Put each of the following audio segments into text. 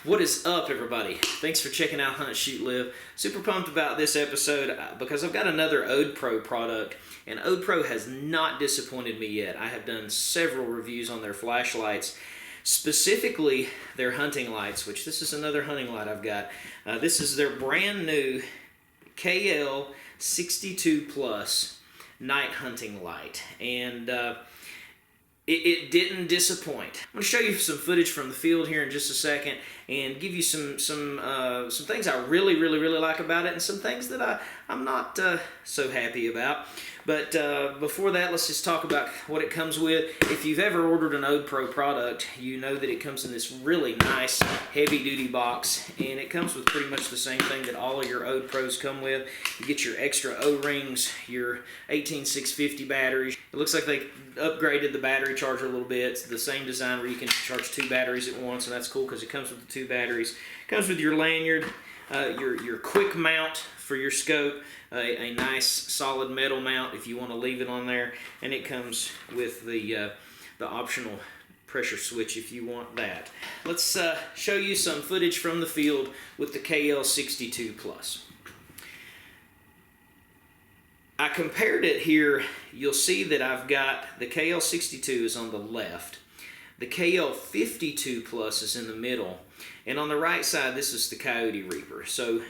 What is up, everybody? Thanks for checking out Hunt, Shoot, Live. Super pumped about this episode because I've got another Odepro product, and Odepro has not disappointed me yet. I have done several reviews on their flashlights, specifically their hunting lights, which this is another hunting light I've got. This is their brand new KL62 PLUS night hunting light, and it didn't disappoint. I'm going to show you some footage from the field here in just a second and give you some things I really like about it and some things that I'm not so happy about. But before that, let's just talk about what it comes with. If you've ever ordered an Odepro product, you know that it comes in this really nice heavy-duty box, and it comes with pretty much the same thing that all of your Odepros come with. You get your extra O-rings, your 18650 batteries. It looks like they upgraded the battery charger a little bit. It's the same design where you can charge 2 batteries at once, and that's cool because it comes with the 2 batteries. It comes with your lanyard, your quick mount for your scope, a nice solid metal mount if you want to leave it on there, and it comes with the optional pressure switch if you want that. Let's show you some footage from the field with the KL62 PLUS. I compared it here. You'll see that I've got the KL62 is on the left. The KL52 PLUS is in the middle. And on the right side, this is the Coyote Reaper. So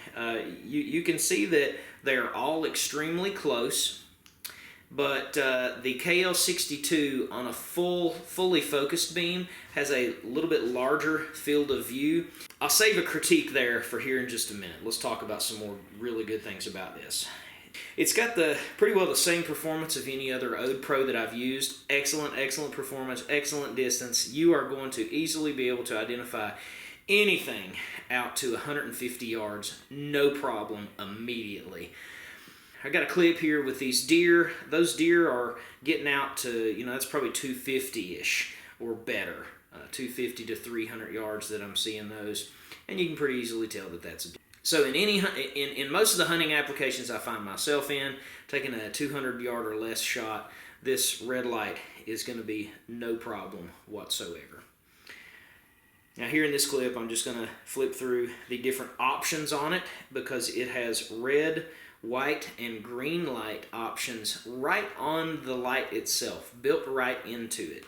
you can see that they're all extremely close. But the KL62 on a fully focused beam has a little bit larger field of view. I'll save a critique there for here in just a minute. Let's talk about some more really good things about this. It's got pretty well the same performance of any other Odepro that I've used. Excellent performance, excellent distance. You are going to easily be able to identify anything out to 150 yards, no problem, immediately. I got a clip here with these deer. Those deer are getting out to, that's probably 250-ish or better. 250 to 300 yards that I'm seeing those. And you can pretty easily tell that that's a deer. So in most of the hunting applications I find myself in, taking a 200-yard or less shot, this red light is going to be no problem whatsoever. Now here in this clip, I'm just going to flip through the different options on it because it has red, white, and green light options right on the light itself, built right into it.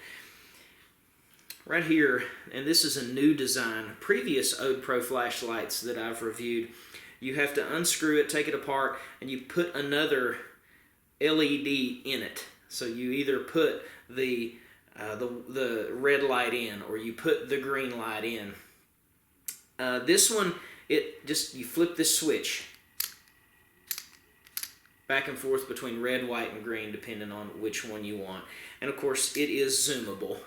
Right here, and this is a new design. Previous Odepro flashlights that I've reviewed, you have to unscrew it, take it apart, and you put another LED in it. So you either put the red light in or you put the green light in. This one, you flip this switch back and forth between red, white, and green depending on which one you want. And of course, it is zoomable.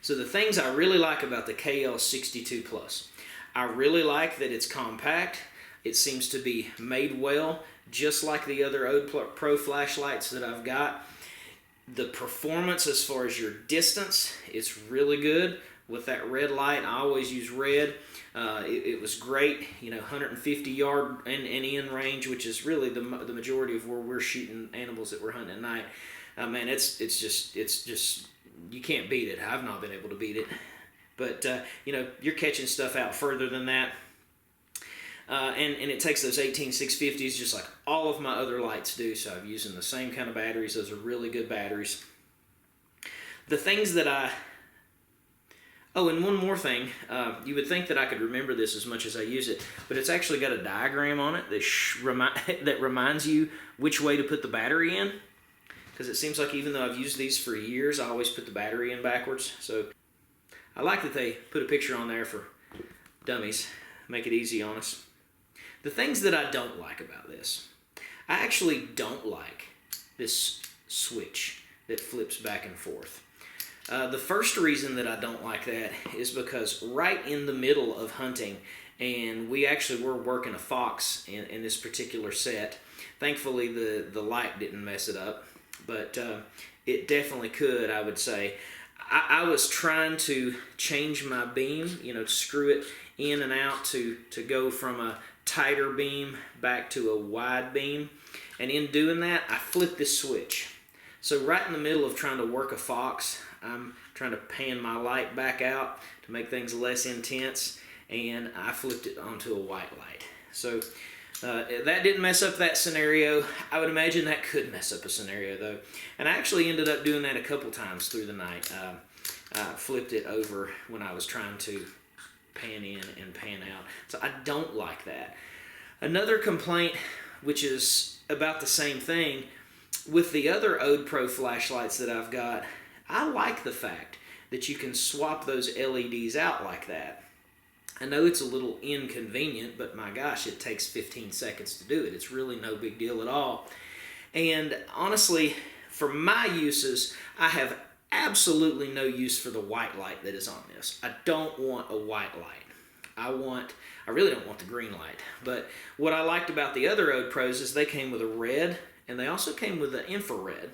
So the things I really like about the KL62 PLUS, I really like that it's compact. It seems to be made well, just like the other Odepro flashlights that I've got. The performance as far as your distance, it's really good. With that red light, I always use red. It was great, 150 yard and in range, which is really the majority of where we're shooting animals that we're hunting at night. Man, it's just you can't beat it. I've not been able to beat it. But, you're catching stuff out further than that. And it takes those 18650s just like all of my other lights do. So I'm using the same kind of batteries. Those are really good batteries. The things that Oh, and one more thing. You would think that I could remember this as much as I use it, but it's actually got a diagram on it that reminds you which way to put the battery in. Because it seems like even though I've used these for years, I always put the battery in backwards. So I like that they put a picture on there for dummies, make it easy on us. The things that I don't like about this, I actually don't like this switch that flips back and forth. The first reason that I don't like that is because right in the middle of hunting, and we actually were working a fox in this particular set. Thankfully, the light didn't mess it up. But it definitely could, I would say. I was trying to change my beam, screw it in and out to go from a tighter beam back to a wide beam. And in doing that, I flipped this switch. So right in the middle of trying to work a fox, I'm trying to pan my light back out to make things less intense. and I flipped it onto a white light. So that didn't mess up that scenario. I would imagine that could mess up a scenario though. And I actually ended up doing that a couple times through the night. I flipped it over when I was trying to pan in and pan out. So I don't like that. Another complaint, which is about the same thing, with the other Odepro flashlights that I've got, I like the fact that you can swap those LEDs out like that. I know it's a little inconvenient, but my gosh, it takes 15 seconds to do it. It's really no big deal at all. And honestly, for my uses, I have absolutely no use for the white light that is on this. I don't want a white light. I really don't want the green light. But what I liked about the other Odepros is they came with a red, and they also came with an infrared.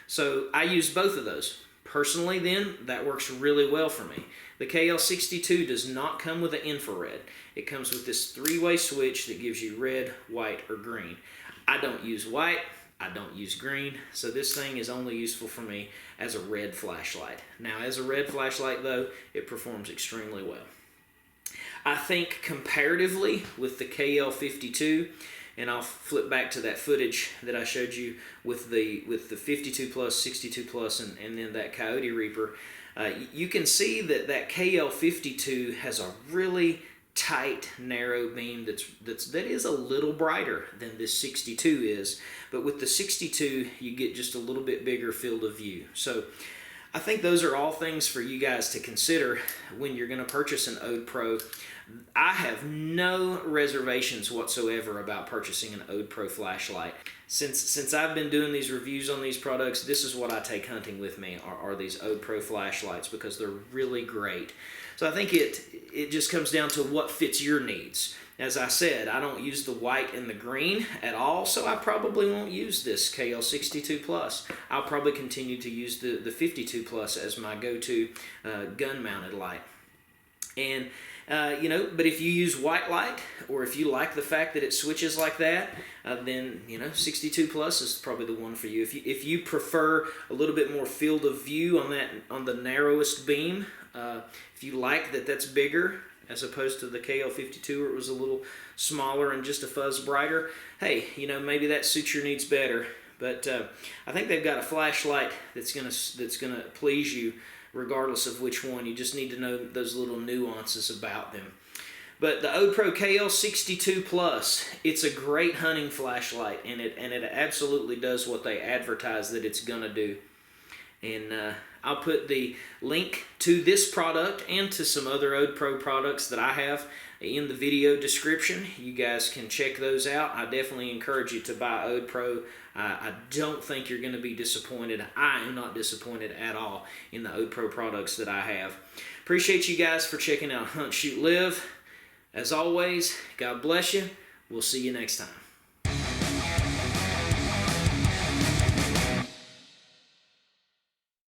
So I used both of those. Personally then, that works really well for me. The KL62 does not come with an infrared. It comes with this three-way switch that gives you red, white, or green. I don't use white, I don't use green, so this thing is only useful for me as a red flashlight. Now, as a red flashlight though, it performs extremely well. I think comparatively with the KL52, and I'll flip back to that footage that I showed you with the 52 plus, 62 plus, and then that Coyote Reaper, you can see that KL52 has a really tight, narrow beam that is a little brighter than this 62 is, but with the 62 you get just a little bit bigger field of view. So I think those are all things for you guys to consider when you're going to purchase an Odepro. I have no reservations whatsoever about purchasing an Odepro flashlight. Since I've been doing these reviews on these products, this is what I take hunting with me are these Odepro flashlights, because they're really great. So I think it just comes down to what fits your needs. As I said, I don't use the white and the green at all, so I probably won't use this KL62 Plus. I'll probably continue to use the 52 Plus as my go-to gun-mounted light. And but if you use white light, or if you like the fact that it switches like that, then 62 Plus is probably the one for you. If you prefer a little bit more field of view on the narrowest beam, if you like that's bigger as opposed to the KL52 where it was a little smaller and just a fuzz brighter, hey, maybe that suits your needs better. But I think they've got a flashlight that's gonna please you regardless of which one. You just need to know those little nuances about them. But the Odepro KL62 Plus, it's a great hunting flashlight, and it absolutely does what they advertise that it's gonna do. And I'll put the link to this product and to some other Odepro products that I have in the video description. You guys can check those out. I definitely encourage you to buy Odepro. I don't think you're going to be disappointed. I am not disappointed at all in the Odepro products that I have. Appreciate you guys for checking out Hunt, Shoot, Live. As always, God bless you. We'll see you next time.